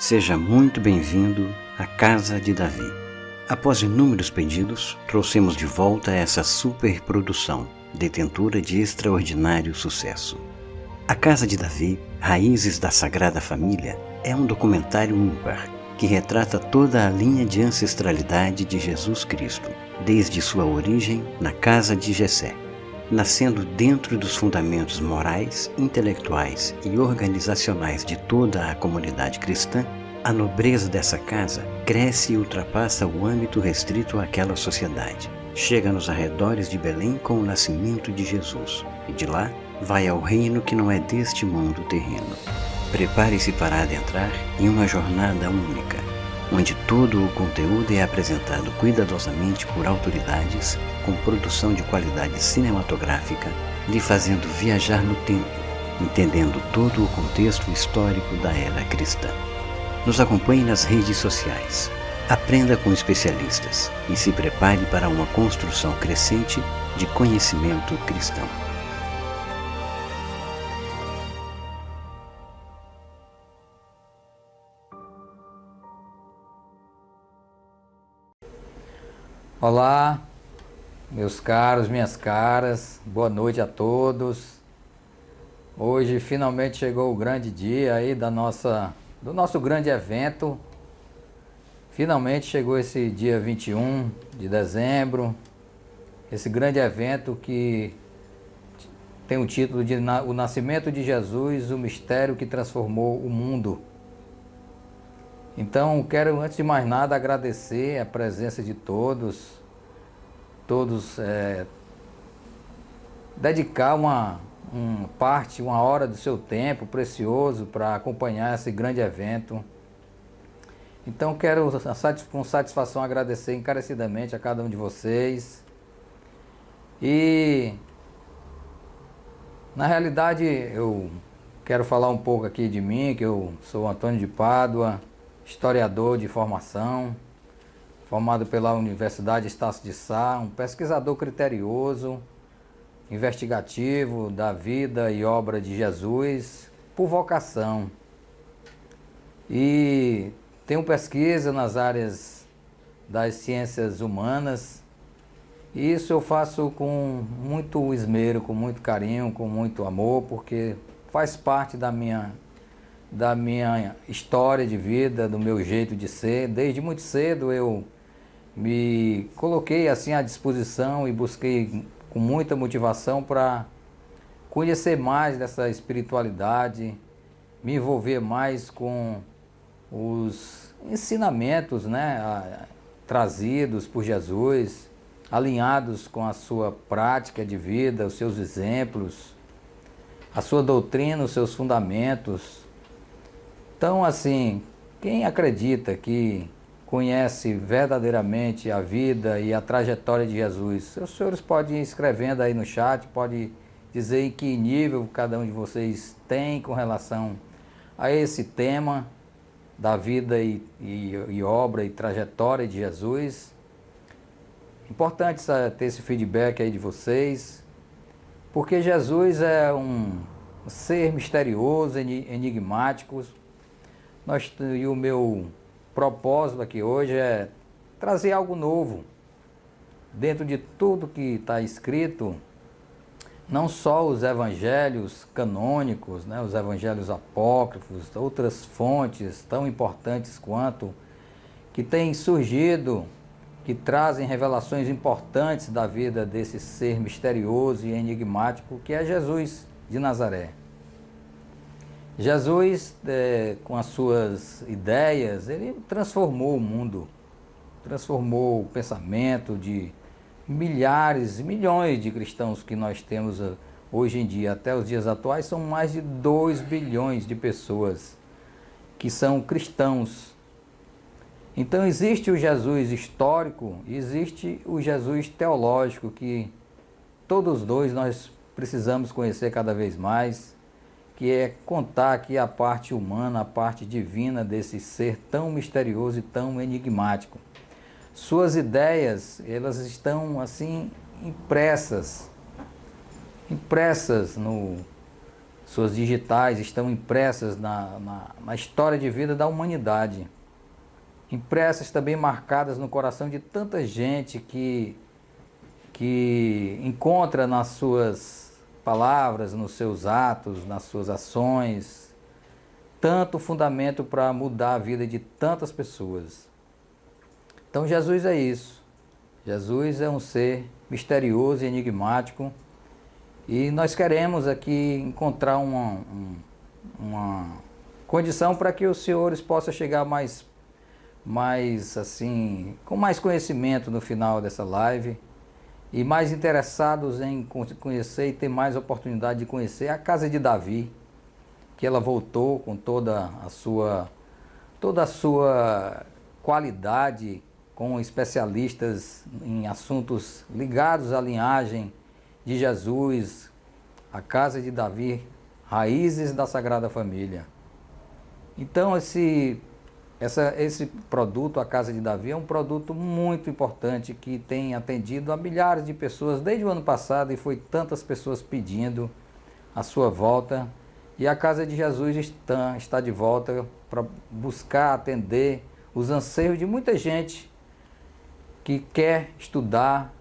Seja muito bem-vindo à Casa de Davi. Após inúmeros pedidos, trouxemos de volta essa superprodução, detentora de extraordinário sucesso. A Casa de Davi, Raízes da Sagrada Família, é um documentário ímpar que retrata toda a linha de ancestralidade de Jesus Cristo, desde sua origem na casa de Jessé. Nascendo dentro dos fundamentos morais, intelectuais e organizacionais de toda a comunidade cristã, a nobreza dessa casa cresce e ultrapassa o âmbito restrito àquela sociedade. Chega nos arredores de Belém com o nascimento de Jesus, e de lá vai ao reino que não é deste mundo terreno. Prepare-se para adentrar em uma jornada única, onde todo o conteúdo é apresentado cuidadosamente por autoridades, com produção de qualidade cinematográfica, lhe fazendo viajar no tempo, entendendo todo o contexto histórico da era cristã. Nos acompanhe nas redes sociais, aprenda com especialistas e se prepare para uma construção crescente de conhecimento cristão. Olá, meus caros, minhas caras, boa noite a todos. Hoje finalmente chegou o grande dia aí do nosso grande evento. Finalmente chegou esse dia 21 de dezembro, esse grande evento que tem o título de O Nascimento de Jesus, o Mistério que Transformou o Mundo. Então, quero, antes de mais nada, agradecer a presença de todos dedicar uma hora do seu tempo precioso para acompanhar esse grande evento. Então, quero, com satisfação, agradecer encarecidamente a cada um de vocês. E, na realidade, eu quero falar um pouco aqui de mim, que eu sou Antônio de Pádua, historiador de formação, formado pela Universidade Estácio de Sá, um pesquisador criterioso, investigativo da vida e obra de Jesus, por vocação. E tenho pesquisa nas áreas das ciências humanas, e isso eu faço com muito esmero, com muito carinho, com muito amor, porque faz parte da minha história de vida, do meu jeito de ser. Desde muito cedo eu me coloquei assim à disposição e busquei com muita motivação para conhecer mais dessa espiritualidade, me envolver mais com os ensinamentos, trazidos por Jesus, alinhados com a sua prática de vida, os seus exemplos, a sua doutrina, os seus fundamentos. Então, assim, quem acredita que conhece verdadeiramente a vida e a trajetória de Jesus, os senhores podem ir escrevendo aí no chat, pode dizer em que nível cada um de vocês tem com relação a esse tema da vida e obra e trajetória de Jesus. Importante ter esse feedback aí de vocês, porque Jesus é um ser misterioso, enigmático. E o meu propósito aqui hoje é trazer algo novo dentro de tudo que está escrito, não só os evangelhos canônicos, os evangelhos apócrifos, outras fontes tão importantes quanto, que têm surgido, que trazem revelações importantes da vida desse ser misterioso e enigmático que é Jesus de Nazaré. Jesus, com as suas ideias, ele transformou o mundo, transformou o pensamento de milhares e milhões de cristãos que nós temos hoje em dia. Até os dias atuais são mais de 2 bilhões de pessoas que são cristãos. Então existe o Jesus histórico e existe o Jesus teológico, que todos dois nós precisamos conhecer cada vez mais, que é contar aqui a parte humana, a parte divina desse ser tão misterioso e tão enigmático. Suas ideias, elas estão assim impressas no suas digitais estão impressas na história de vida da humanidade. Impressas também, marcadas no coração de tanta gente que encontra nas suas palavras, nos seus atos, nas suas ações, tanto fundamento para mudar a vida de tantas pessoas. Então Jesus é isso. Jesus é um ser misterioso e enigmático, e nós queremos aqui encontrar uma condição para que os senhores possam chegar mais assim, com mais conhecimento no final dessa live, e mais interessados em conhecer e ter mais oportunidade de conhecer a casa de Davi, que ela voltou com toda a sua qualidade, com especialistas em assuntos ligados à linhagem de Jesus, a casa de Davi, raízes da Sagrada Família. Então esse produto, a Casa de Davi, é um produto muito importante que tem atendido a milhares de pessoas desde o ano passado, e foi tantas pessoas pedindo a sua volta. E a Casa de Jesus está de volta para buscar atender os anseios de muita gente que quer estudar,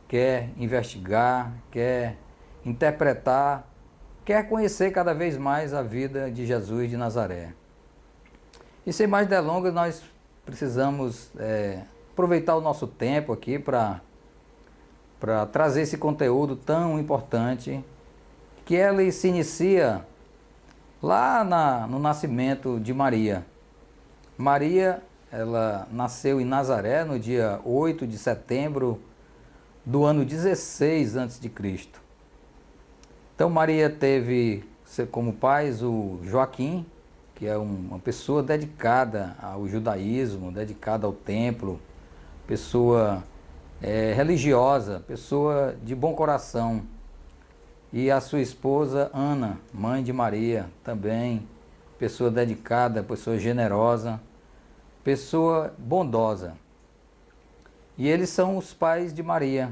quer investigar, quer interpretar, quer conhecer cada vez mais a vida de Jesus de Nazaré. E sem mais delongas, nós precisamos aproveitar o nosso tempo aqui para trazer esse conteúdo tão importante, que ele se inicia lá no nascimento de Maria. Maria, ela nasceu em Nazaré no dia 8 de setembro do ano 16 a.C. Então Maria teve como pais o Joaquim, que é uma pessoa dedicada ao judaísmo, dedicada ao templo, pessoa religiosa, pessoa de bom coração. E a sua esposa Ana, mãe de Maria, também pessoa dedicada, pessoa generosa, pessoa bondosa. E eles são os pais de Maria.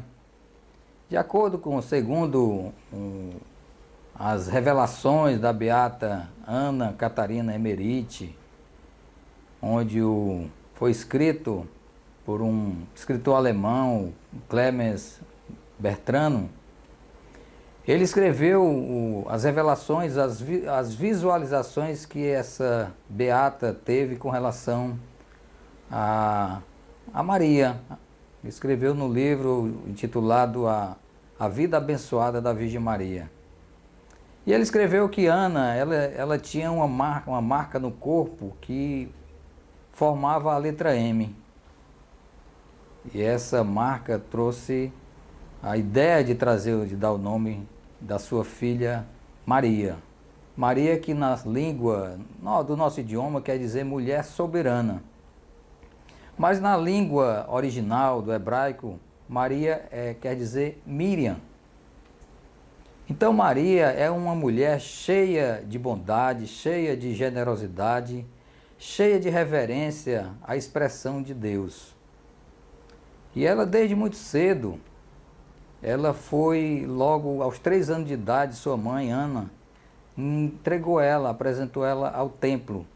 De acordo com, segundo as revelações da beata Ana Catarina Emerite, onde foi escrito por um escritor alemão, Clemens Bertrano, ele escreveu as revelações, as visualizações que essa beata teve com relação a Maria. Escreveu no livro intitulado A Vida Abençoada da Virgem Maria. E ele escreveu que Ana, ela tinha uma marca no corpo que formava a letra M. E essa marca trouxe a ideia de dar o nome da sua filha Maria. Maria, que na língua do nosso idioma quer dizer mulher soberana. Mas na língua original do hebraico, Maria quer dizer Miriam. Então Maria é uma mulher cheia de bondade, cheia de generosidade, cheia de reverência à expressão de Deus. E ela, desde muito cedo, ela foi, logo aos 3 anos de idade, sua mãe, Ana, apresentou ela ao templo.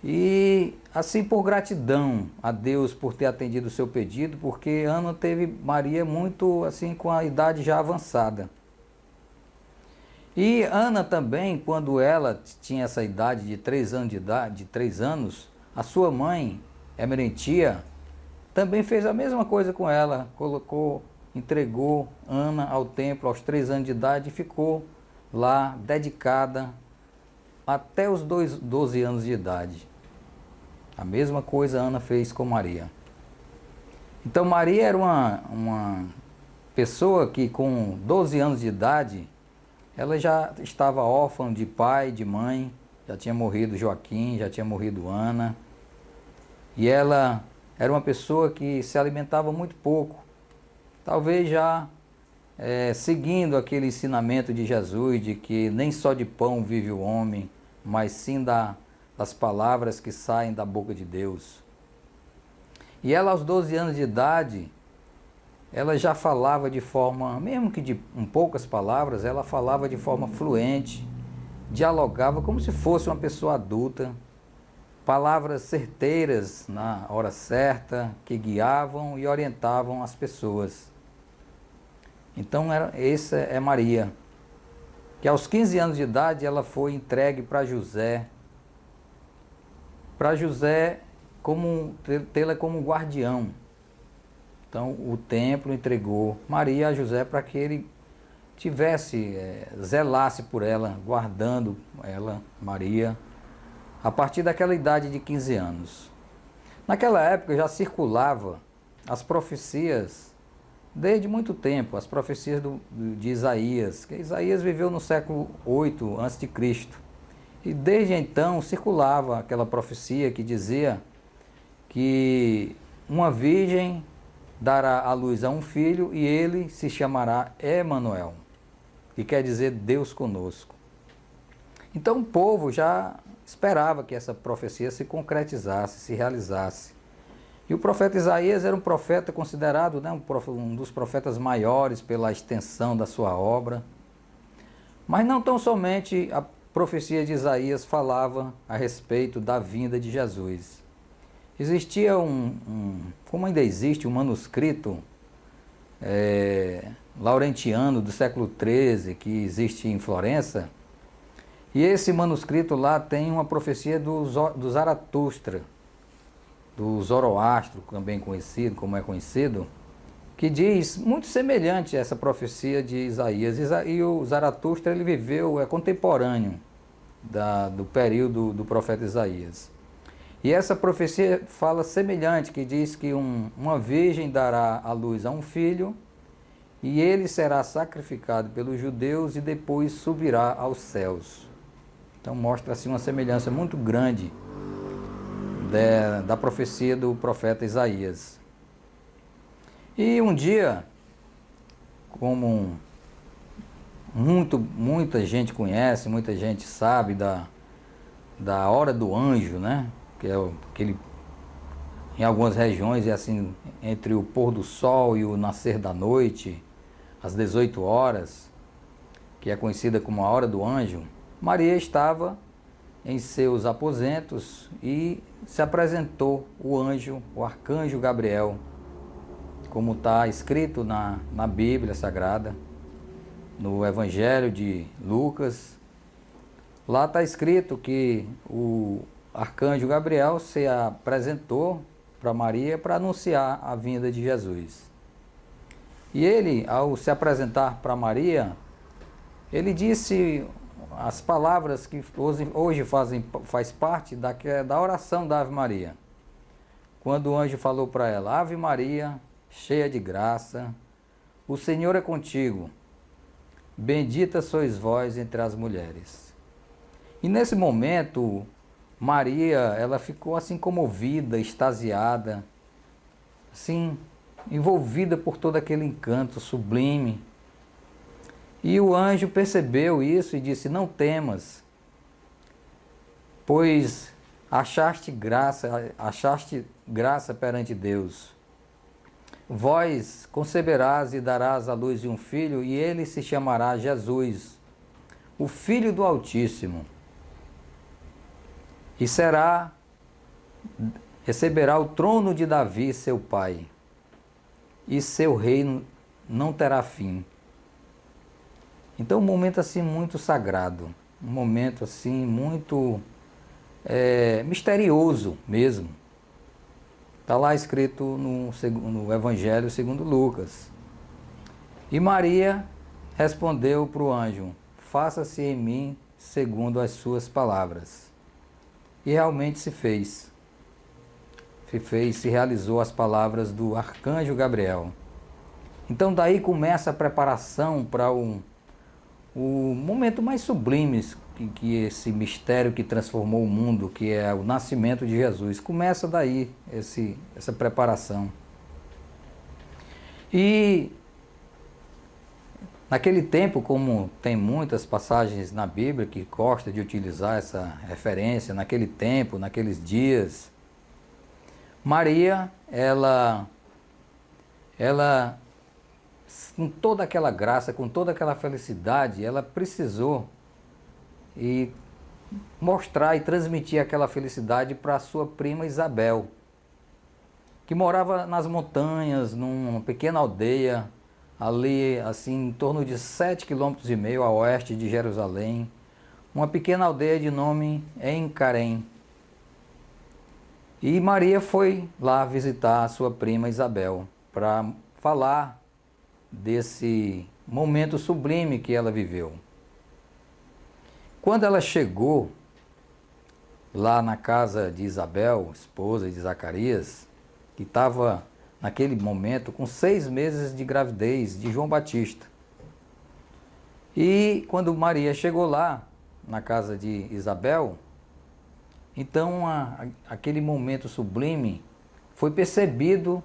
E assim, por gratidão a Deus por ter atendido o seu pedido, porque Ana teve Maria muito assim, com a idade já avançada. E Ana também, quando ela tinha essa idade de 3 anos de idade, a sua mãe, Emerentia, também fez a mesma coisa com ela, entregou Ana ao templo aos 3 anos de idade e ficou lá dedicada até os 12 anos de idade. A mesma coisa Ana fez com Maria. Então Maria era uma pessoa que com 12 anos de idade, ela já estava órfã de pai, de mãe, já tinha morrido Joaquim, já tinha morrido Ana. E ela era uma pessoa que se alimentava muito pouco, talvez já seguindo aquele ensinamento de Jesus, de que nem só de pão vive o homem, mas sim das palavras que saem da boca de Deus. E ela, aos 12 anos de idade, ela já falava de forma, mesmo que em poucas palavras, ela falava de forma fluente, dialogava como se fosse uma pessoa adulta, palavras certeiras na hora certa, que guiavam e orientavam as pessoas. Então, essa é Maria, que aos 15 anos de idade ela foi entregue para José tê-la como guardião. Então o templo entregou Maria a José para que ele zelasse por ela, guardando ela, Maria, a partir daquela idade de 15 anos. Naquela época já circulava as profecias, desde muito tempo, as profecias de Isaías, que Isaías viveu no século 8 a.C. E desde então circulava aquela profecia que dizia que uma virgem dará à luz a um filho e ele se chamará Emanuel, que quer dizer Deus conosco. Então o povo já esperava que essa profecia se concretizasse, se realizasse. E o profeta Isaías era um profeta considerado, né, um dos profetas maiores pela extensão da sua obra. Mas não tão somente a profecia de Isaías falava a respeito da vinda de Jesus. Existia como ainda existe, um manuscrito laurentiano do século XIII, que existe em Florença, e esse manuscrito lá tem uma profecia do Zaratustra, do Zoroastro, também conhecido, como é conhecido, que diz muito semelhante a essa profecia de Isaías. E o Zaratustra ele viveu, é contemporâneo do período do profeta Isaías. E essa profecia fala semelhante, que diz que uma virgem dará à luz a um filho e ele será sacrificado pelos judeus e depois subirá aos céus. Então mostra assim uma semelhança muito grande da profecia do profeta Isaías. E um dia, como muita gente conhece, muita gente sabe da hora do anjo, né? Que é aquele, em algumas regiões é assim, entre o pôr do sol e o nascer da noite, às 18 horas, que é conhecida como a hora do anjo. Maria estava em seus aposentos e se apresentou o anjo, o arcanjo Gabriel, como está escrito na Bíblia Sagrada, no Evangelho de Lucas. Lá está escrito que o arcanjo Gabriel se apresentou para Maria para anunciar a vinda de Jesus. E ele, ao se apresentar para Maria, ele disse as palavras que hoje faz parte da oração da Ave Maria. Quando o anjo falou para ela: Ave Maria, cheia de graça, o Senhor é contigo, bendita sois vós entre as mulheres. E nesse momento, Maria, ela ficou assim comovida, extasiada, assim, envolvida por todo aquele encanto sublime. E o anjo percebeu isso e disse: não temas, pois achaste graça perante Deus. Vós conceberás e darás à luz de um filho, e ele se chamará Jesus, o Filho do Altíssimo. E receberá o trono de Davi, seu pai, e seu reino não terá fim. Então, um momento assim muito sagrado, um momento assim muito misterioso mesmo. Está lá escrito no Evangelho segundo Lucas. E Maria respondeu para o anjo: faça-se em mim segundo as suas palavras. E realmente se fez. Se realizou as palavras do arcanjo Gabriel. Então daí começa a preparação para o momento mais sublime que esse mistério que transformou o mundo, que é o nascimento de Jesus. Começa daí essa preparação. E naquele tempo, como tem muitas passagens na Bíblia que gosta de utilizar essa referência, naquele tempo, naqueles dias, Maria, ela com toda aquela graça, com toda aquela felicidade, ela precisou e mostrar e transmitir aquela felicidade para a sua prima Isabel, que morava nas montanhas, numa pequena aldeia, ali assim em torno de 7,5 km a oeste de Jerusalém, uma pequena aldeia de nome Encarém. E Maria foi lá visitar a sua prima Isabel para falar desse momento sublime que ela viveu. Quando ela chegou lá na casa de Isabel, esposa de Zacarias, que estava naquele momento com 6 meses de gravidez de João Batista. E quando Maria chegou lá na casa de Isabel, então aquele momento sublime foi percebido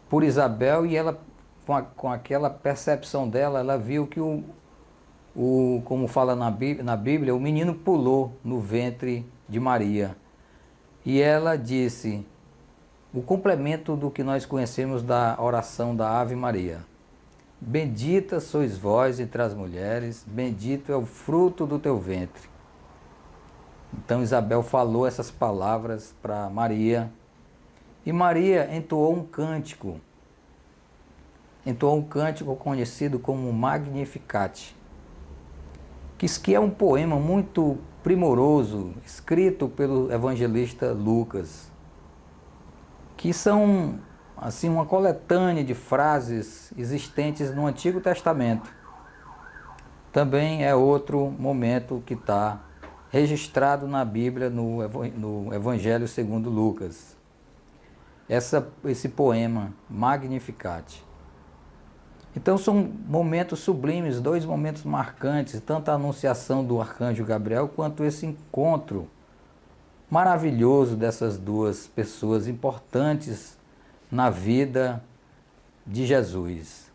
por Isabel, e ela, com aquela percepção dela, ela viu que como fala na Bíblia, o menino pulou no ventre de Maria. E ela disse o complemento do que nós conhecemos da oração da Ave Maria: bendita sois vós entre as mulheres, bendito é o fruto do teu ventre. Então Isabel falou essas palavras para Maria, e Maria entoou um cântico conhecido como Magnificat, que é um poema muito primoroso, escrito pelo evangelista Lucas, que são assim uma coletânea de frases existentes no Antigo Testamento. Também é outro momento que está registrado na Bíblia, no Evangelho segundo Lucas. Esse poema, Magnificat. Então são momentos sublimes, 2 momentos marcantes, tanto a anunciação do arcanjo Gabriel, quanto esse encontro maravilhoso dessas 2 pessoas importantes na vida de Jesus,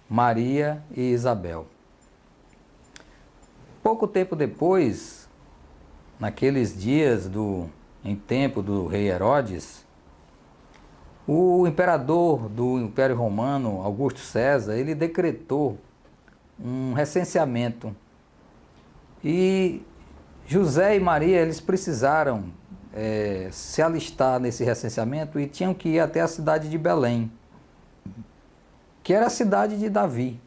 Maria e Isabel. Pouco tempo depois, naqueles dias em tempo do rei Herodes, o imperador do Império Romano, Augusto César, ele decretou um recenseamento. E José e Maria, eles precisaram se alistar nesse recenseamento e tinham que ir até a cidade de Belém, que era a cidade de Davi.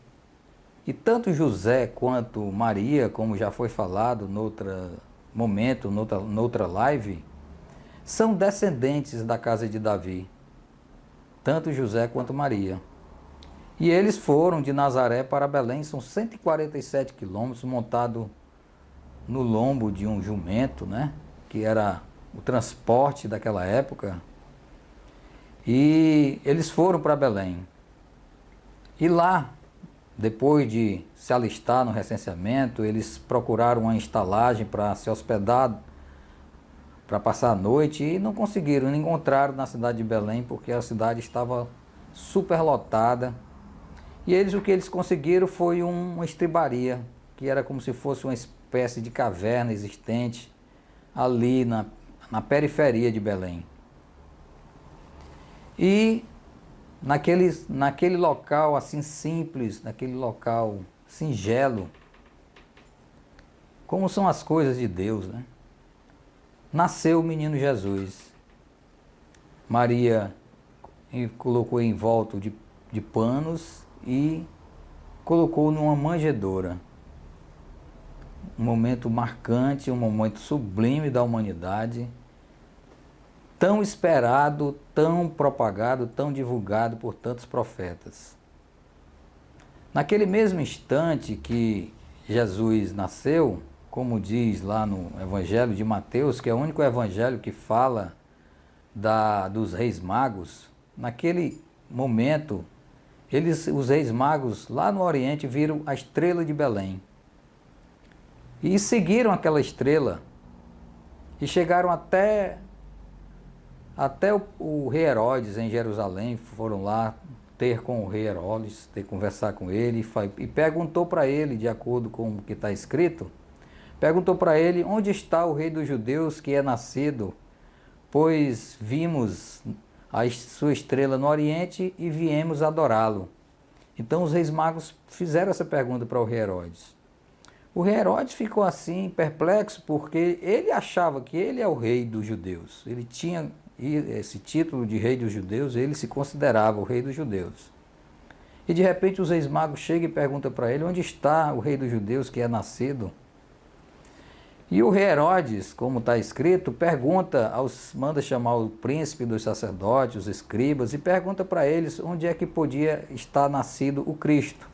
E tanto José quanto Maria, como já foi falado noutra momento, noutra live, são descendentes da casa de Davi. Tanto José quanto Maria. E eles foram de Nazaré para Belém, são 147 quilômetros, montado no lombo de um jumento, né? Que era o transporte daquela época. E eles foram para Belém. E lá, depois de se alistar no recenseamento, eles procuraram uma estalagem para se hospedar, para passar a noite, e não conseguiram, não encontraram na cidade de Belém, porque a cidade estava superlotada. E o que eles conseguiram foi uma estribaria, que era como se fosse uma espécie de caverna existente ali na periferia de Belém. E naquele local assim simples, naquele local singelo, como são as coisas de Deus, né? Nasceu o menino Jesus. Maria colocou envolto de panos e colocou numa manjedoura. Um momento marcante, um momento sublime da humanidade, tão esperado, tão propagado, tão divulgado por tantos profetas. Naquele mesmo instante que Jesus nasceu, como diz lá no Evangelho de Mateus, que é o único evangelho que fala dos reis magos, naquele momento, os reis magos lá no Oriente viram a estrela de Belém. E seguiram aquela estrela e chegaram até o rei Herodes em Jerusalém, foram lá ter com o rei Herodes, conversar com ele, e perguntou para ele, de acordo com o que está escrito, perguntou para ele: onde está o rei dos judeus que é nascido? Pois vimos a sua estrela no Oriente e viemos adorá-lo. Então os reis magos fizeram essa pergunta para o rei Herodes. O rei Herodes ficou assim, perplexo, porque ele achava que ele é o rei dos judeus. Ele tinha esse título de rei dos judeus, ele se considerava o rei dos judeus. E de repente os reis magos chegam e perguntam para ele onde está o rei dos judeus que é nascido. E o rei Herodes, como está escrito, manda chamar o príncipe dos sacerdotes, os escribas, e pergunta para eles onde é que podia estar nascido o Cristo.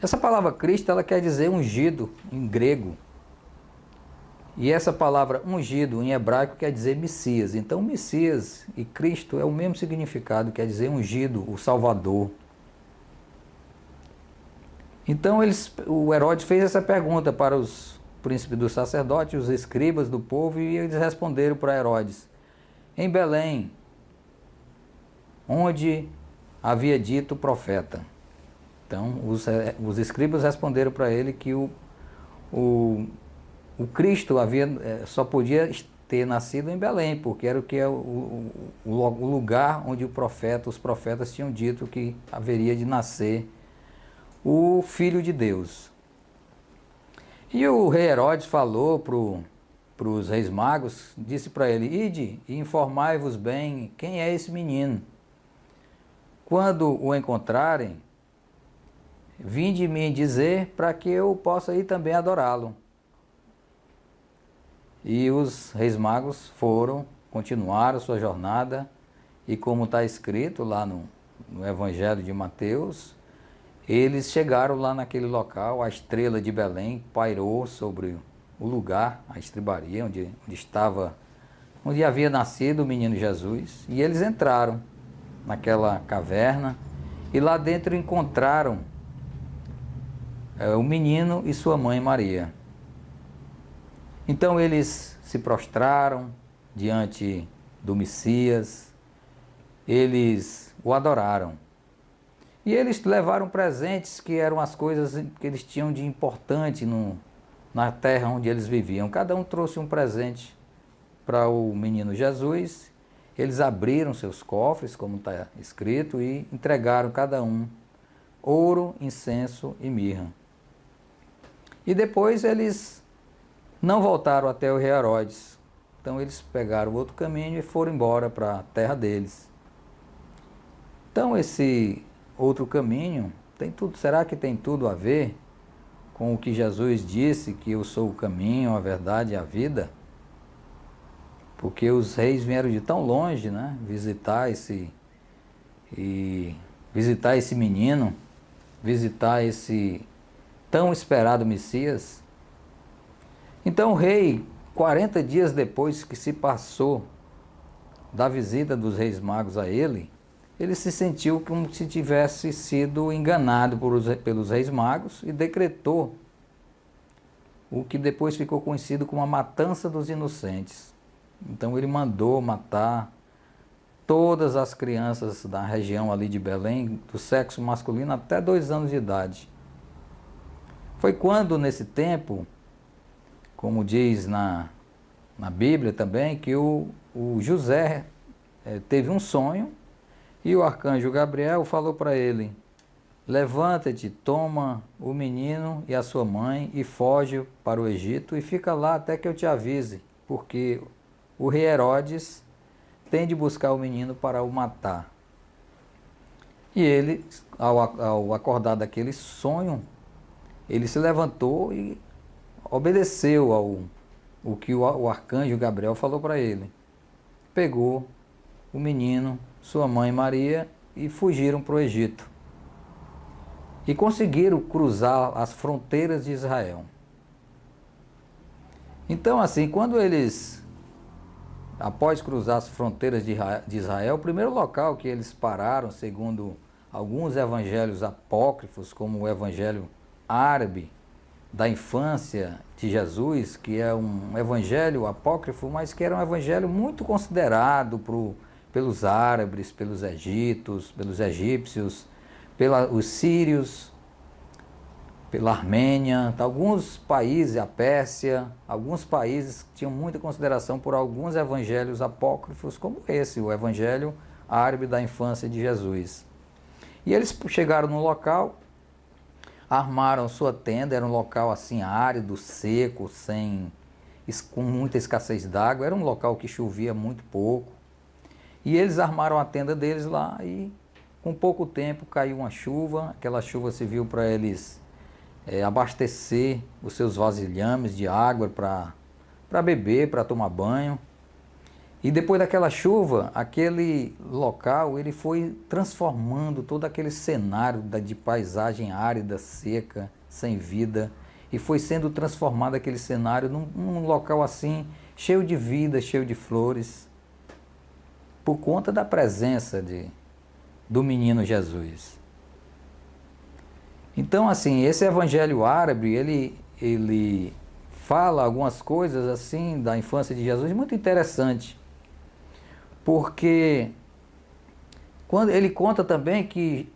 Essa palavra Cristo, ela quer dizer ungido em grego. E essa palavra ungido em hebraico quer dizer Messias. Então Messias e Cristo é o mesmo significado, quer dizer ungido, o Salvador. Então o Herodes fez essa pergunta para os príncipes dos sacerdotes, os escribas do povo, e eles responderam para Herodes: em Belém, onde havia dito o profeta. Então os escribas responderam para ele que o Cristo só podia ter nascido em Belém, porque era o lugar onde os profetas tinham dito que haveria de nascer o Filho de Deus. E o rei Herodes falou para os reis magos, disse para ele: ide e informai-vos bem quem é esse menino. Quando o encontrarem, vinde me dizer para que eu possa ir também adorá-lo. E os reis magos continuaram sua jornada, e como está escrito lá no Evangelho de Mateus, eles chegaram lá naquele local, a estrela de Belém pairou sobre o lugar, a estribaria, onde havia nascido o menino Jesus, e eles entraram naquela caverna, e lá dentro encontraram o menino e sua mãe Maria. Então eles se prostraram diante do Messias, eles o adoraram. E eles levaram presentes que eram as coisas que eles tinham de importante na terra onde eles viviam. Cada um trouxe um presente para o menino Jesus. Eles abriram seus cofres, como está escrito, e entregaram cada um ouro, incenso e mirra. E depois eles não voltaram até o rei Herodes. Então eles pegaram outro caminho e foram embora para a terra deles. Então esse outro caminho será que tem tudo a ver com o que Jesus disse, que eu sou o caminho, a verdade e a vida? Porque os reis vieram de tão longe, né, visitar esse menino, visitar esse tão esperado Messias. Então o rei, 40 dias depois que se passou da visita dos reis magos a ele se sentiu como se tivesse sido enganado pelos reis magos e decretou o que depois ficou conhecido como a matança dos inocentes. Então ele mandou matar todas as crianças da região ali de Belém, do sexo masculino até 2 anos de idade. Foi quando, nesse tempo, como diz na Bíblia também, que o José teve um sonho, e o arcanjo Gabriel falou para ele: levanta-te, toma o menino e a sua mãe e foge para o Egito e fica lá até que eu te avise, porque o rei Herodes tem de buscar o menino para o matar. E ele, ao acordar daquele sonho, ele se levantou e obedeceu ao que o arcanjo Gabriel falou para ele. Pegou o menino, sua mãe Maria, e fugiram para o Egito. E conseguiram cruzar as fronteiras de Israel. Então, assim, quando eles, após cruzar as fronteiras de Israel, o primeiro local que eles pararam, segundo alguns evangelhos apócrifos, como o evangelho árabe da infância de Jesus, que é um evangelho apócrifo, mas que era um evangelho muito considerado pelos árabes, pelos egípcios, pelos sírios, pela Armênia, alguns países, a Pérsia, alguns países tinham muita consideração por alguns evangelhos apócrifos, como esse, o evangelho árabe da infância de Jesus. E eles chegaram no local, armaram sua tenda, era um local assim árido, seco, com muita escassez d'água, era um local que chovia muito pouco. E eles armaram a tenda deles lá e com pouco tempo caiu uma chuva, aquela chuva serviu para eles abastecer os seus vasilhames de água para beber, para tomar banho. E depois daquela chuva, aquele local ele foi transformando todo aquele cenário de paisagem árida, seca, sem vida. E foi sendo transformado aquele cenário num local assim, cheio de vida, cheio de flores, por conta da presença do menino Jesus. Então, assim, esse evangelho árabe, ele fala algumas coisas assim da infância de Jesus, muito interessante. Porque quando ele conta também que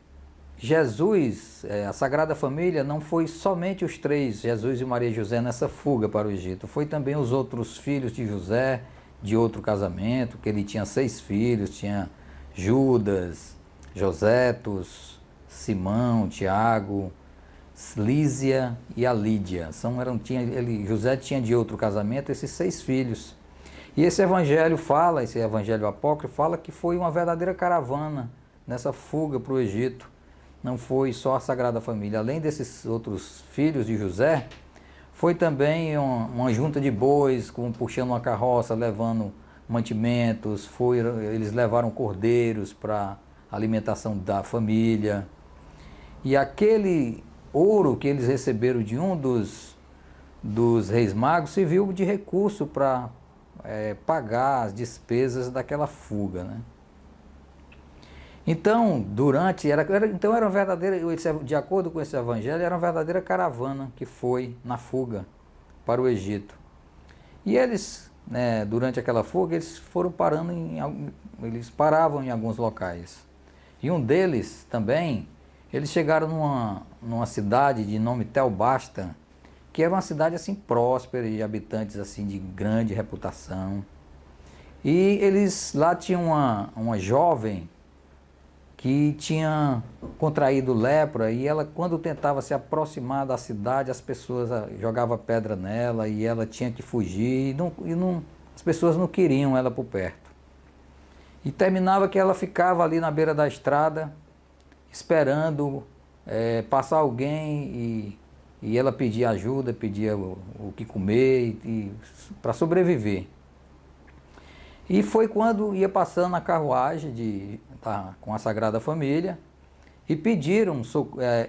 Jesus, a Sagrada Família, não foi somente os três, Jesus e Maria e José, nessa fuga para o Egito. Foi também os outros filhos de José, de outro casamento, que ele tinha 6 filhos, tinha Judas, Josétus, Simão, Tiago, Lísia e a Lídia. José tinha de outro casamento esses 6 filhos. E esse evangelho esse evangelho apócrifo fala que foi uma verdadeira caravana nessa fuga para o Egito. Não foi só a Sagrada Família. Além desses outros filhos de José, foi também uma junta de bois, puxando uma carroça, levando mantimentos. Eles levaram cordeiros para alimentação da família. E aquele ouro que eles receberam de um dos reis magos serviu de recurso para pagar as despesas daquela fuga, né? Então, era uma verdadeira, de acordo com esse evangelho, era uma verdadeira caravana que foi na fuga para o Egito. E eles, durante aquela fuga, eles foram eles paravam em alguns locais. E um deles também, eles chegaram numa cidade de nome Tel Basta, que era uma cidade assim próspera e habitantes assim de grande reputação. E eles lá tinham uma jovem que tinha contraído lepra, e ela, quando tentava se aproximar da cidade, as pessoas jogavam pedra nela e ela tinha que fugir, as pessoas não queriam ela por perto. E terminava que ela ficava ali na beira da estrada, esperando passar alguém e ela pedia ajuda, pedia o que comer para sobreviver. E foi quando ia passando a carruagem com a Sagrada Família e pediram,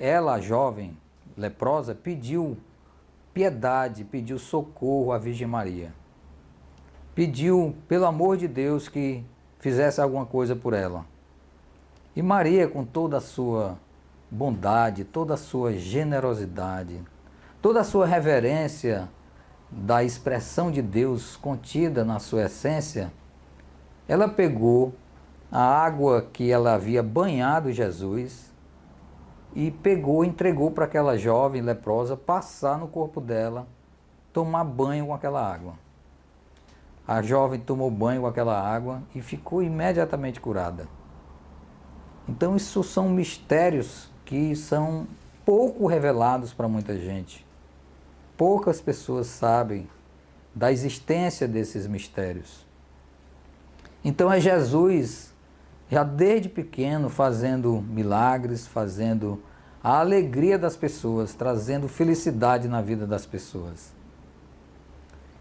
ela, a jovem leprosa, pediu piedade, pediu socorro à Virgem Maria. Pediu, pelo amor de Deus, que fizesse alguma coisa por ela. E Maria, com toda a sua bondade, toda a sua generosidade, toda a sua reverência da expressão de Deus contida na sua essência, ela pegou a água que ela havia banhado Jesus e entregou para aquela jovem leprosa passar no corpo dela, tomar banho com aquela água. A jovem tomou banho com aquela água e ficou imediatamente curada. Então isso são mistérios que são pouco revelados para muita gente. Poucas pessoas sabem da existência desses mistérios. Então é Jesus, já desde pequeno, fazendo milagres, fazendo a alegria das pessoas, trazendo felicidade na vida das pessoas.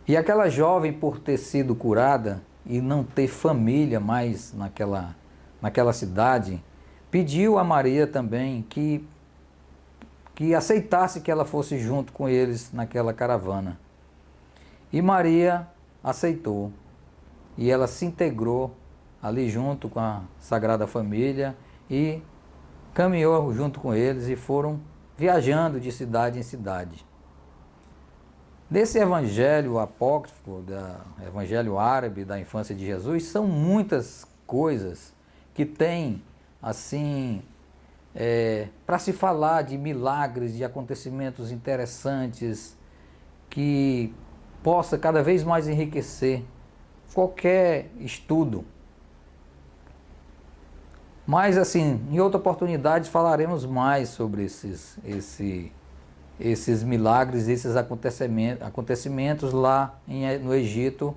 E aquela jovem, por ter sido curada e não ter família mais naquela cidade, pediu a Maria também que aceitasse que ela fosse junto com eles naquela caravana. E Maria aceitou. E ela se integrou ali junto com a Sagrada Família e caminhou junto com eles e foram viajando de cidade em cidade. Nesse evangelho apócrifo, evangelho árabe da infância de Jesus, são muitas coisas que tem assim, para se falar de milagres, de acontecimentos interessantes, que possa cada vez mais enriquecer qualquer estudo. Mas assim, em outra oportunidade falaremos mais sobre esses milagres, esses acontecimentos lá no Egito,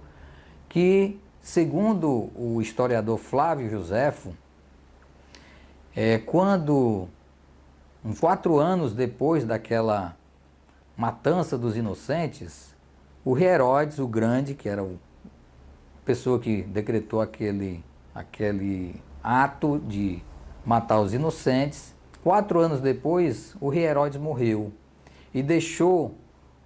que, segundo o historiador Flávio Joséfo, quando, 4 anos depois daquela matança dos inocentes, o rei Herodes, o Grande, que era a pessoa que decretou aquele ato de matar os inocentes, 4 anos depois, o rei Herodes morreu e deixou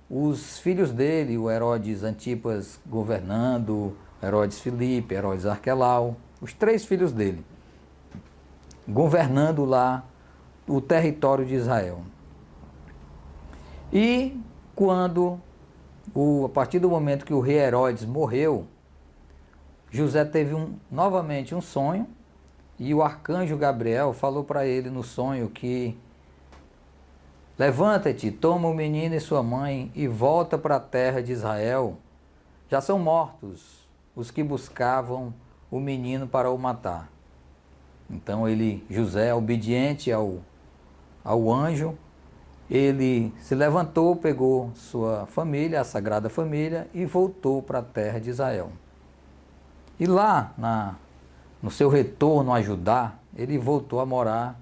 os filhos dele, o Herodes Antipas governando, Herodes Filipe, Herodes Arquelau, os 3 filhos dele, governando lá o território de Israel. E quando, a partir do momento que o rei Herodes morreu, José teve novamente um sonho, e o arcanjo Gabriel falou para ele no sonho que: levanta-te, toma o menino e sua mãe e volta para a terra de Israel. Já são mortos os que buscavam o menino para o matar. Então José, obediente ao anjo, ele se levantou, pegou sua família, a Sagrada Família, e voltou para a terra de Israel. E lá, no seu retorno a Judá, ele voltou a morar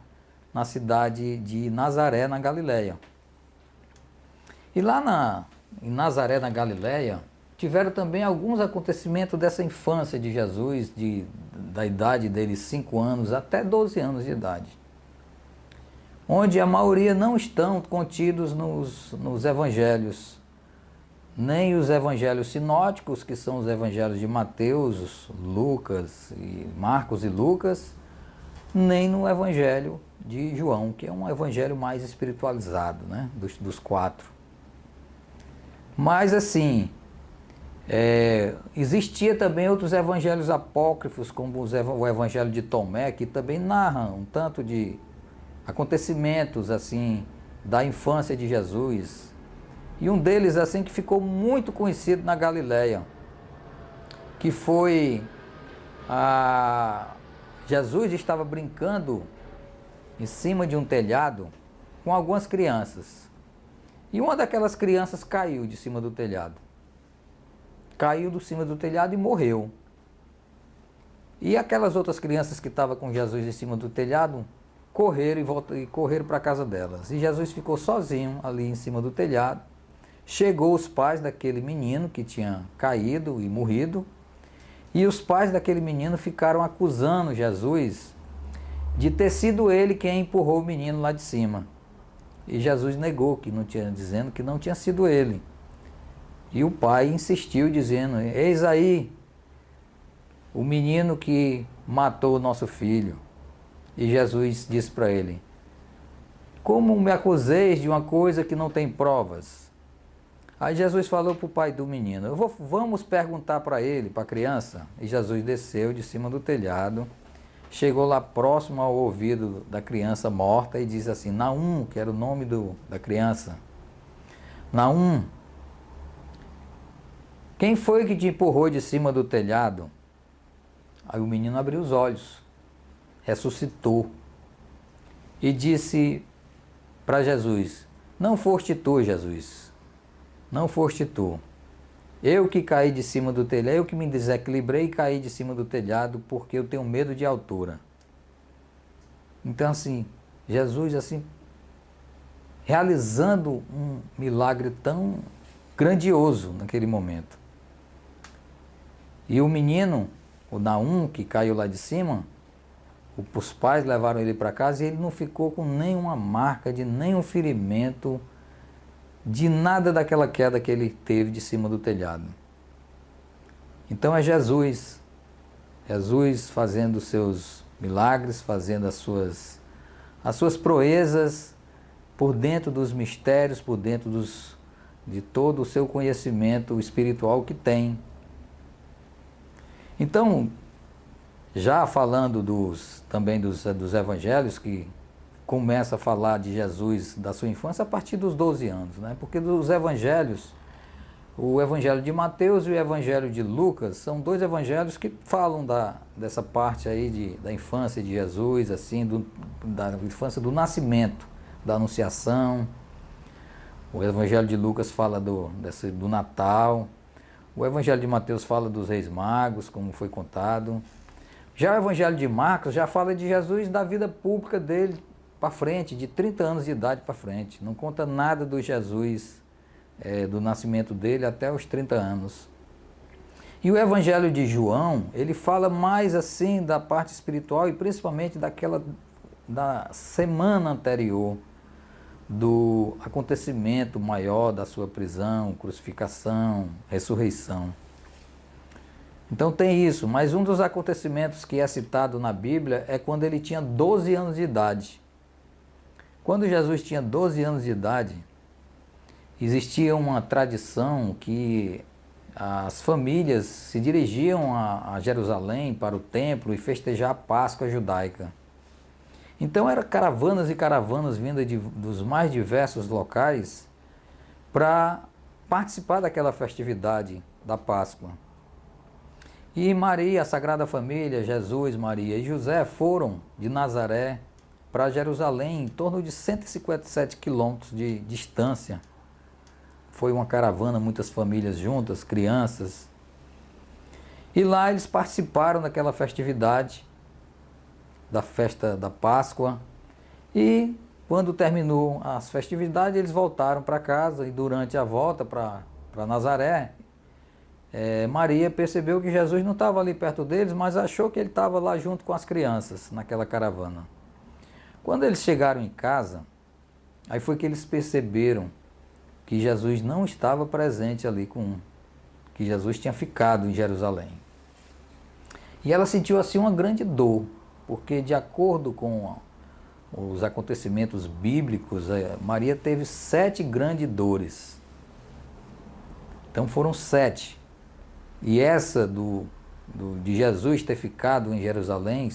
na cidade de Nazaré, na Galileia. E lá em Nazaré, na Galileia, tiveram também alguns acontecimentos dessa infância de Jesus, da idade dele, 5 anos até 12 anos de idade, onde a maioria não estão contidos nos evangelhos, nem os evangelhos sinóticos, que são os evangelhos de Mateus, Lucas, Marcos e Lucas, nem no evangelho de João, que é um evangelho mais espiritualizado, né, dos 4. Mas assim, existia também outros evangelhos apócrifos, como o evangelho de Tomé, que também narram um tanto de acontecimentos assim da infância de Jesus. E um deles assim que ficou muito conhecido na Galileia, que foi Jesus estava brincando em cima de um telhado com algumas crianças. E uma daquelas crianças caiu de cima do telhado. Caiu de cima do telhado e morreu. E aquelas outras crianças que estavam com Jesus em cima do telhado correram e correram para a casa delas. E Jesus ficou sozinho ali em cima do telhado. Chegou os pais daquele menino que tinha caído e morrido. E os pais daquele menino ficaram acusando Jesus de ter sido ele quem empurrou o menino lá de cima. E Jesus negou, dizendo que não tinha sido ele. E o pai insistiu, dizendo: eis aí o menino que matou o nosso filho. E Jesus disse para ele: como me acuseis de uma coisa que não tem provas? Aí Jesus falou para o pai do menino: vamos perguntar para ele, para a criança. E Jesus desceu de cima do telhado, chegou lá próximo ao ouvido da criança morta e disse assim: Naum, que era o nome da criança, Naum, quem foi que te empurrou de cima do telhado? Aí o menino abriu os olhos, ressuscitou e disse para Jesus: não foste tu, Jesus, não foste tu. Eu que caí de cima do telhado, eu que me desequilibrei e caí de cima do telhado porque eu tenho medo de altura. Então assim, Jesus assim, realizando um milagre tão grandioso naquele momento. E o menino, o Naum, que caiu lá de cima, os pais levaram ele para casa e ele não ficou com nenhuma marca, de nenhum ferimento, de nada daquela queda que ele teve de cima do telhado. Então é Jesus fazendo os seus milagres, fazendo as suas proezas por dentro dos mistérios, por dentro de todo o seu conhecimento espiritual que tem. Então, já falando também dos evangelhos, que começa a falar de Jesus, da sua infância, a partir dos 12 anos, né? Porque os evangelhos, O Evangelho de Mateus e o Evangelho de Lucas são dois evangelhos que falam dessa parte aí da infância de Jesus, assim, da infância do nascimento, da anunciação. O Evangelho de Lucas fala do Natal. O Evangelho de Mateus fala dos Reis Magos, como foi contado. Já o Evangelho de Marcos já fala de Jesus, da vida pública dele para frente, de 30 anos de idade para frente. Não conta nada do Jesus, do nascimento dele até os 30 anos. E o Evangelho de João, ele fala mais assim da parte espiritual e principalmente da semana anterior, do acontecimento maior da sua prisão, crucificação, ressurreição. Então tem isso, mas um dos acontecimentos que é citado na Bíblia é quando ele tinha 12 anos de idade. Quando Jesus tinha 12 anos de idade, existia uma tradição que as famílias se dirigiam a Jerusalém para o templo e festejar a Páscoa judaica. Então eram caravanas e caravanas vindas dos mais diversos locais para participar daquela festividade da Páscoa. E Maria, a Sagrada Família, Jesus, Maria e José foram de Nazaré para Jerusalém em torno de 157 quilômetros de distância. Foi uma caravana, muitas famílias juntas, crianças. E lá eles participaram daquela festividade, da festa da Páscoa. E quando terminou as festividades, eles voltaram para casa. E durante a volta para Nazaré, Maria percebeu que Jesus não estava ali perto deles, mas achou que ele estava lá junto com as crianças, naquela caravana. Quando eles chegaram em casa, aí foi que eles perceberam que Jesus não estava presente ali que Jesus tinha ficado em Jerusalém. E ela sentiu assim uma grande dor, porque de acordo com os acontecimentos bíblicos, Maria teve 7 grandes dores. Então foram 7. E essa de Jesus ter ficado em Jerusalém,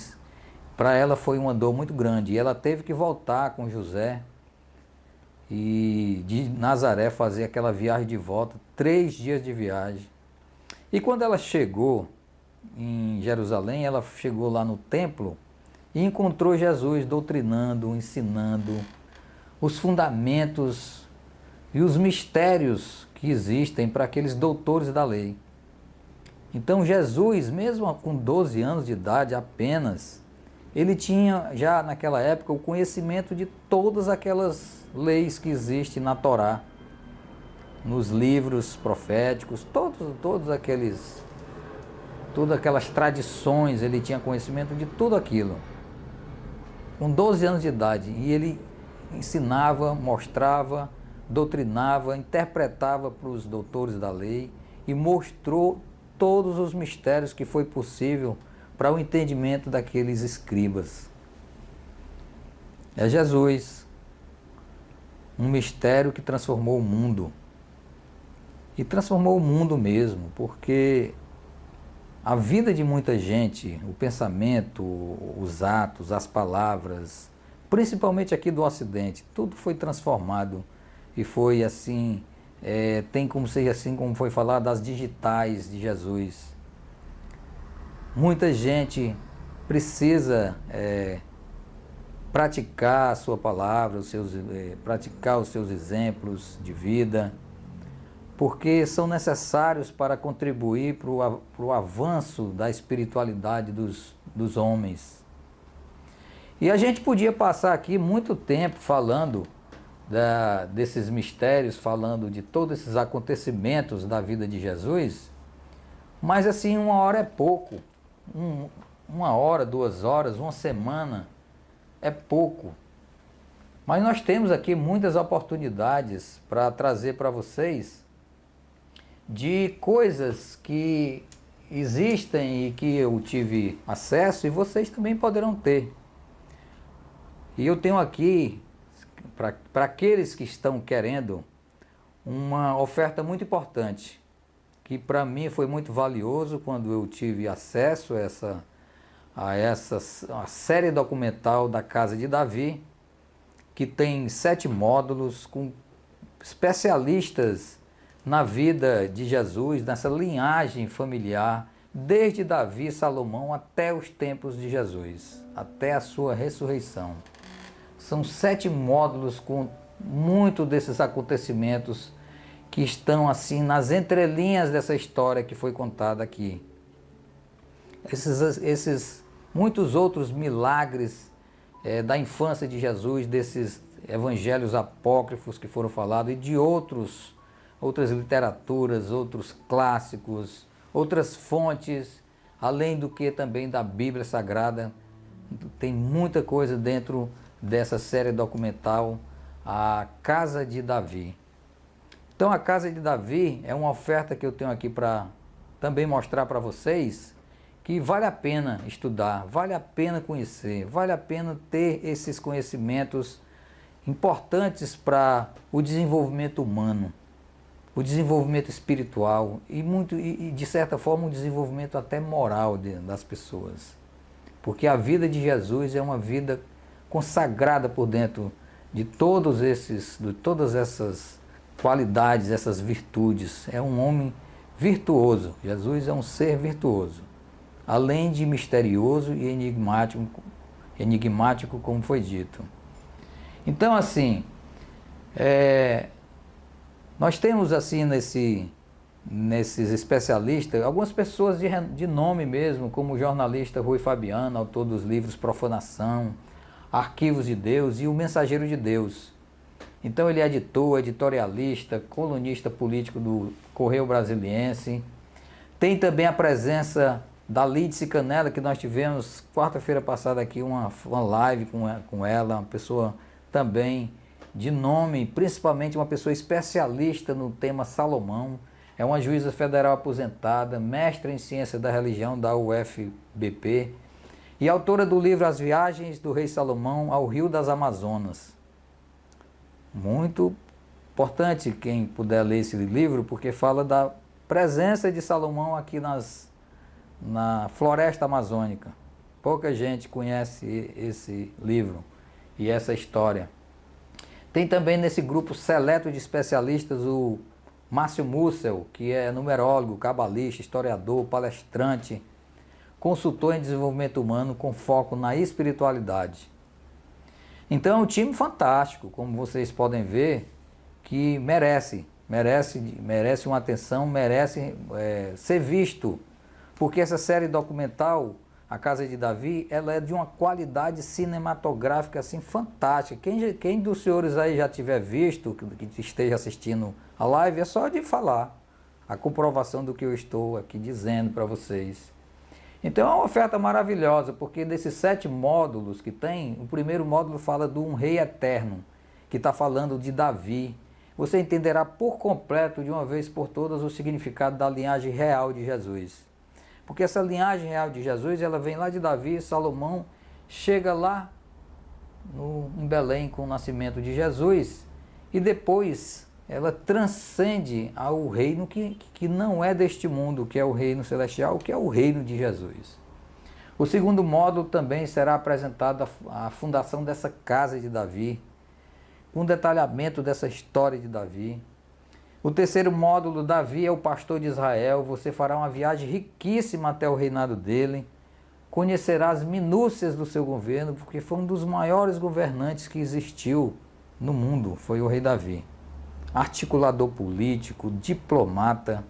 para ela foi uma dor muito grande. E ela teve que voltar com José e de Nazaré fazer aquela viagem de volta, 3 dias de viagem. E quando ela chegou em Jerusalém, ela chegou lá no templo e encontrou Jesus doutrinando, ensinando os fundamentos e os mistérios que existem para aqueles doutores da lei. Então Jesus, mesmo com 12 anos de idade apenas, ele tinha já naquela época o conhecimento de todas aquelas leis que existem na Torá, nos livros proféticos, todas aquelas tradições, ele tinha conhecimento de tudo aquilo. Com 12 anos de idade, e ele ensinava, mostrava, doutrinava, interpretava para os doutores da lei e mostrou todos os mistérios que foi possível para o entendimento daqueles escribas. É Jesus, um mistério que transformou o mundo. E transformou o mundo mesmo, porque a vida de muita gente, o pensamento, os atos, as palavras, principalmente aqui do Ocidente, tudo foi transformado e foi assim, tem como ser assim como foi falado, das digitais de Jesus. Muita gente precisa praticar a sua palavra, praticar os seus exemplos de vida, porque são necessários para contribuir para o avanço da espiritualidade dos homens. E a gente podia passar aqui muito tempo falando desses mistérios, falando de todos esses acontecimentos da vida de Jesus, mas assim 1 hora é pouco, 1 hora, 2 horas, 1 semana é pouco. Mas nós temos aqui muitas oportunidades para trazer para vocês de coisas que existem e que eu tive acesso e vocês também poderão ter. E eu tenho aqui, para aqueles que estão querendo, uma oferta muito importante, que para mim foi muito valioso quando eu tive acesso a essa série documental da Casa de Davi, que tem 7 módulos com especialistas na vida de Jesus, nessa linhagem familiar, desde Davi e Salomão até os tempos de Jesus, até a sua ressurreição. São 7 módulos com muitos desses acontecimentos que estão assim nas entrelinhas dessa história que foi contada aqui. Esses muitos outros milagres da infância de Jesus, desses evangelhos apócrifos que foram falados e de outras literaturas, outros clássicos, outras fontes, além do que também da Bíblia Sagrada. Tem muita coisa dentro dessa série documental, A Casa de Davi. Então, A Casa de Davi é uma oferta que eu tenho aqui para também mostrar para vocês, que vale a pena estudar, vale a pena conhecer, vale a pena ter esses conhecimentos importantes para o desenvolvimento humano, o desenvolvimento espiritual e de certa forma, o desenvolvimento até moral das pessoas. Porque a vida de Jesus é uma vida consagrada por dentro de todas essas qualidades, essas virtudes. É um homem virtuoso. Jesus é um ser virtuoso, além de misterioso e enigmático, como foi dito. Então, assim, nós temos assim nesses especialistas, algumas pessoas de nome mesmo, como o jornalista Rui Fabiano, autor dos livros Profanação, Arquivos de Deus e O Mensageiro de Deus. Então ele é editor, editorialista, colunista político do Correio Brasiliense. Tem também a presença da Lídice Canela, que nós tivemos quarta-feira passada aqui uma live com ela, uma pessoa também de nome, principalmente uma pessoa especialista no tema Salomão. É uma juíza federal aposentada, mestre em ciência da religião da UFBP e autora do livro As Viagens do Rei Salomão ao Rio das Amazonas. Muito importante quem puder ler esse livro, porque fala da presença de Salomão aqui na floresta amazônica. Pouca gente conhece esse livro e essa história. Tem também nesse grupo seleto de especialistas o Márcio Mussel, que é numerólogo, cabalista, historiador, palestrante, consultor em desenvolvimento humano com foco na espiritualidade. Então é um time fantástico, como vocês podem ver, que merece uma atenção, merece ser visto, porque essa série documental, A Casa de Davi, ela é de uma qualidade cinematográfica assim fantástica. Quem dos senhores aí já tiver visto, que esteja assistindo a live, é só de falar a comprovação do que eu estou aqui dizendo para vocês. Então é uma oferta maravilhosa, porque desses 7 módulos que tem, o primeiro módulo fala de um rei eterno, que está falando de Davi. Você entenderá por completo, de uma vez por todas, o significado da linhagem real de Jesus. Porque essa linhagem real de Jesus, ela vem lá de Davi, Salomão, chega lá em Belém com o nascimento de Jesus, e depois ela transcende ao reino que não é deste mundo, que é o reino celestial, que é o reino de Jesus. O segundo módulo também será apresentado a fundação dessa casa de Davi, um detalhamento dessa história de Davi. O terceiro módulo, Davi é o pastor de Israel. Você fará uma viagem riquíssima até o reinado dele, conhecerá as minúcias do seu governo, porque foi um dos maiores governantes que existiu no mundo, foi o rei Davi. Articulador político, diplomata,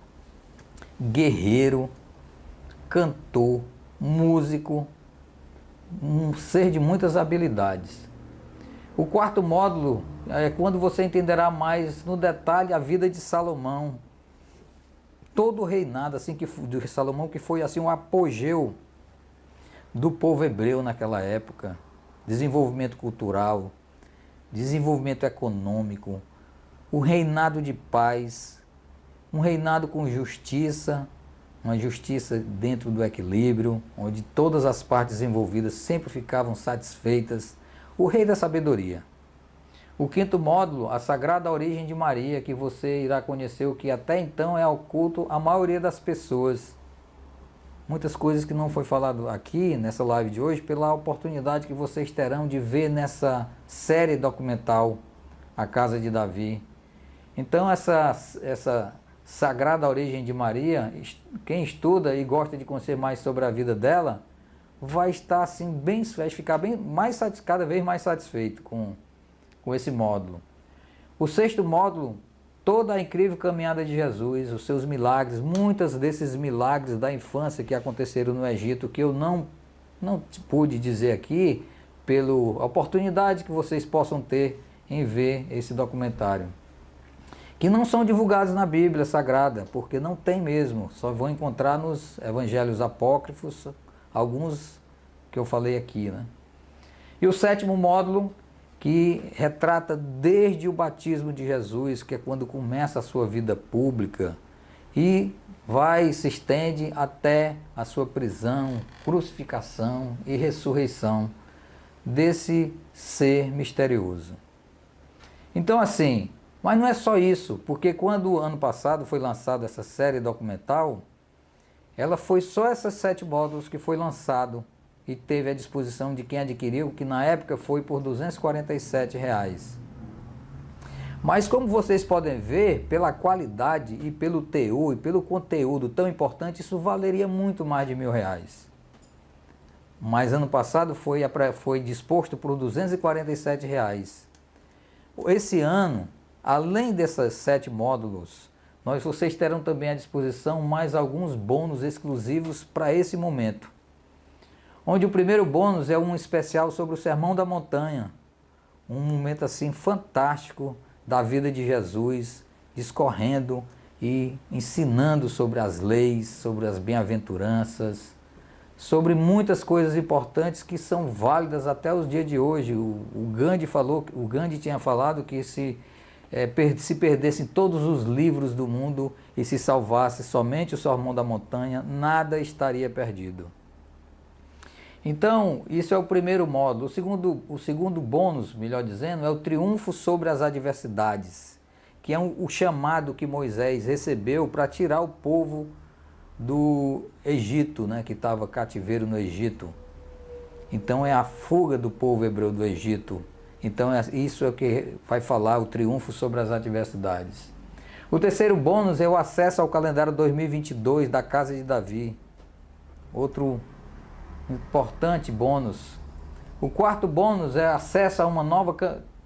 guerreiro, cantor, músico, um ser de muitas habilidades. O quarto módulo é quando você entenderá mais no detalhe a vida de Salomão. Todo o reinado assim, de Salomão, que foi assim um apogeu do povo hebreu naquela época. Desenvolvimento cultural, desenvolvimento econômico, o reinado de paz, um reinado com justiça, uma justiça dentro do equilíbrio, onde todas as partes envolvidas sempre ficavam satisfeitas. O rei da sabedoria. O quinto módulo, a sagrada origem de Maria, que você irá conhecer o que até então é oculto à maioria das pessoas. Muitas coisas que não foi falado aqui nessa live de hoje, pela oportunidade que vocês terão de ver nessa série documental, A Casa de Davi. Então essa Sagrada Origem de Maria, quem estuda e gosta de conhecer mais sobre a vida dela, vai estar assim vai ficar cada vez mais satisfeito com esse módulo. O sexto módulo, toda a incrível caminhada de Jesus, os seus milagres, muitos desses milagres da infância que aconteceram no Egito, que eu não pude dizer aqui, pela oportunidade que vocês possam ter em ver esse documentário, que não são divulgados na Bíblia Sagrada, porque não tem mesmo, só vão encontrar nos evangelhos apócrifos, alguns que eu falei aqui, né? E o sétimo módulo, que retrata desde o batismo de Jesus, que é quando começa a sua vida pública, e se estende até a sua prisão, crucificação e ressurreição desse ser misterioso. Então assim, mas não é só isso, porque quando ano passado foi lançada essa série documental, ela foi só esses 7 módulos que foi lançado e teve à disposição de quem adquiriu, que na época foi por R$ 247. Mas como vocês podem ver, pela qualidade e pelo teor e pelo conteúdo tão importante, isso valeria muito mais de R$ 1.000. Mas ano passado foi disposto por R$ 247. Esse ano, além desses 7 módulos, vocês terão também à disposição mais alguns bônus exclusivos para esse momento. Onde o primeiro bônus é um especial sobre o Sermão da Montanha. Um momento assim fantástico da vida de Jesus, discorrendo e ensinando sobre as leis, sobre as bem-aventuranças, sobre muitas coisas importantes que são válidas até os dias de hoje. O Gandhi tinha falado que se perdessem todos os livros do mundo e se salvasse somente o Sermão da Montanha, nada estaria perdido. Então, isso é o primeiro módulo. O segundo bônus, melhor dizendo, é o triunfo sobre as adversidades, que é o chamado que Moisés recebeu para tirar o povo do Egito, né, que estava cativeiro no Egito. Então é a fuga do povo hebreu do Egito. Então isso é o que vai falar, o triunfo sobre as adversidades. O terceiro bônus é o acesso ao calendário 2022 da Casa de Davi. Outro importante bônus. O quarto bônus é acesso a uma nova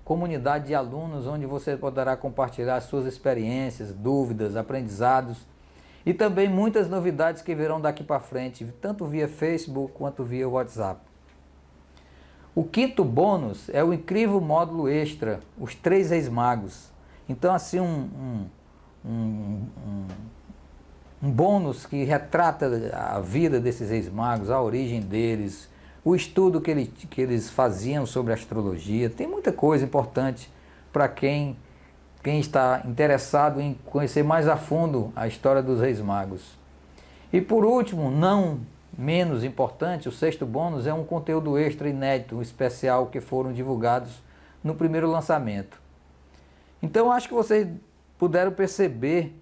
comunidade de alunos, onde você poderá compartilhar suas experiências, dúvidas, aprendizados e também muitas novidades que virão daqui para frente, tanto via Facebook quanto via WhatsApp. O quinto bônus é o incrível módulo extra, os 3 Reis Magos. Então assim um bônus que retrata a vida desses Reis Magos, a origem deles, o estudo que eles faziam sobre astrologia. Tem muita coisa importante para quem está interessado em conhecer mais a fundo a história dos Reis Magos. E por último, não menos importante, o sexto bônus é um conteúdo extra inédito, um especial que foram divulgados no primeiro lançamento. Então acho que vocês puderam perceber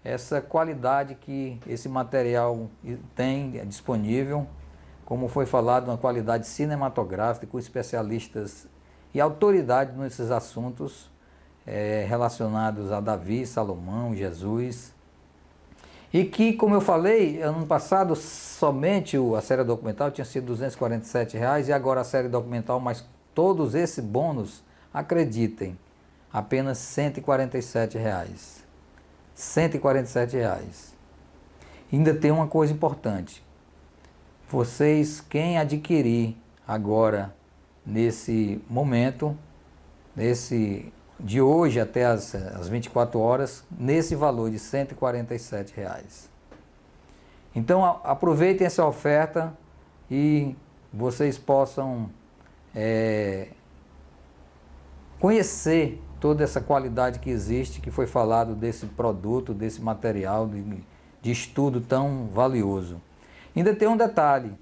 essa qualidade que esse material tem disponível, como foi falado, uma qualidade cinematográfica, com especialistas e autoridade nesses assuntos relacionados a Davi, Salomão, Jesus. E que, como eu falei, ano passado somente a série documental tinha sido R$ 247 e agora a série documental, mais todos esses bônus, acreditem, apenas R$ 147. R$ 147. Ainda tem uma coisa importante. Vocês, quem adquirir agora, nesse momento, de hoje até as 24 horas, nesse valor de R$ 147. Então aproveitem essa oferta e vocês possam conhecer toda essa qualidade que existe, que foi falado desse produto, desse material de estudo tão valioso. Ainda tem um detalhe: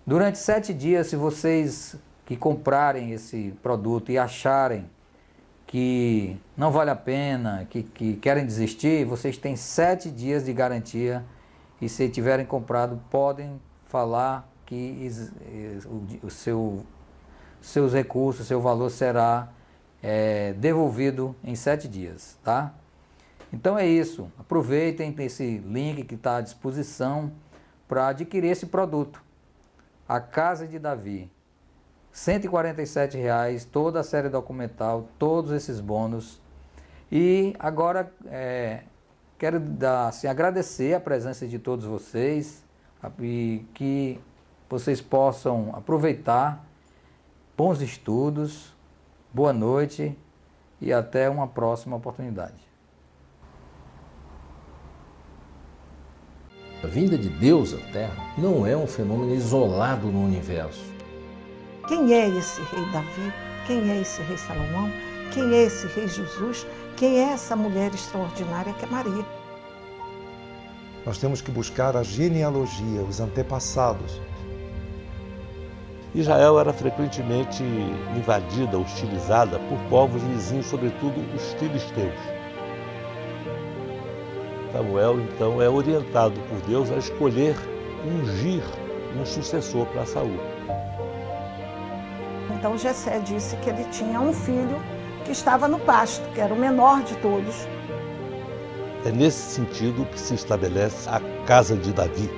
durante 7 dias, se vocês que comprarem esse produto e acharem que não vale a pena, que querem desistir, vocês têm 7 dias de garantia e se tiverem comprado, podem falar que seus recursos, seu valor será devolvido em 7 dias, tá? Então é isso, aproveitem esse link que está à disposição para adquirir esse produto. A Casa de Davi, R$ 147,00, toda a série documental, todos esses bônus. E agora quero agradecer a presença de todos vocês e que vocês possam aproveitar. Bons estudos, boa noite e até uma próxima oportunidade. A vinda de Deus à Terra não é um fenômeno isolado no universo. Quem é esse rei Davi? Quem é esse rei Salomão? Quem é esse rei Jesus? Quem é essa mulher extraordinária que é Maria? Nós temos que buscar a genealogia, os antepassados. Israel era frequentemente invadida, hostilizada por povos vizinhos, sobretudo os filisteus. Samuel, então, é orientado por Deus a escolher, ungir um sucessor para Saul. Então Jessé disse que ele tinha um filho que estava no pasto, que era o menor de todos. É nesse sentido que se estabelece a Casa de Davi.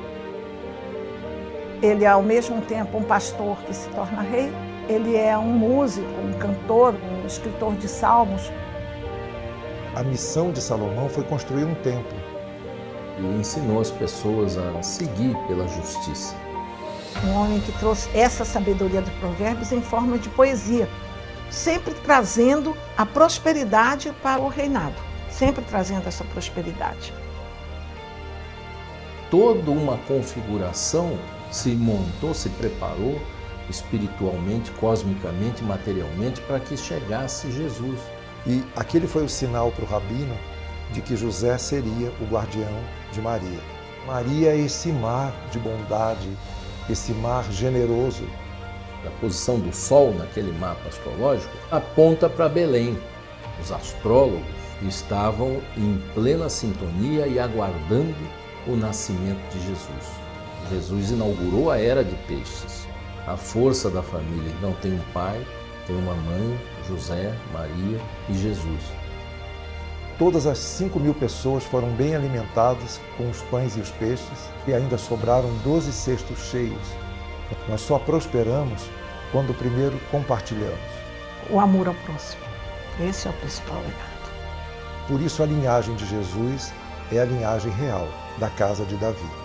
Ele é ao mesmo tempo um pastor que se torna rei, ele é um músico, um cantor, um escritor de salmos. A missão de Salomão foi construir um templo. E ensinou as pessoas a seguir pela justiça. Um homem que trouxe essa sabedoria de Provérbios em forma de poesia, sempre trazendo a prosperidade para o reinado, sempre trazendo essa prosperidade. Toda uma configuração se montou, se preparou espiritualmente, cosmicamente, materialmente, para que chegasse Jesus. E aquele foi o sinal para o rabino de que José seria o guardião de Maria. Maria é esse mar de bondade, esse mar generoso. A posição do Sol naquele mapa astrológico aponta para Belém. Os astrólogos estavam em plena sintonia e aguardando o nascimento de Jesus. Jesus inaugurou a era de peixes. A força da família. Então tem um pai, tem uma mãe, José, Maria e Jesus. Todas as 5.000 pessoas foram bem alimentadas com os pães e os peixes e ainda sobraram 12 cestos cheios. Nós só prosperamos quando primeiro compartilhamos. O amor ao próximo, esse é o principal legado. Por isso a linhagem de Jesus é a linhagem real da casa de Davi.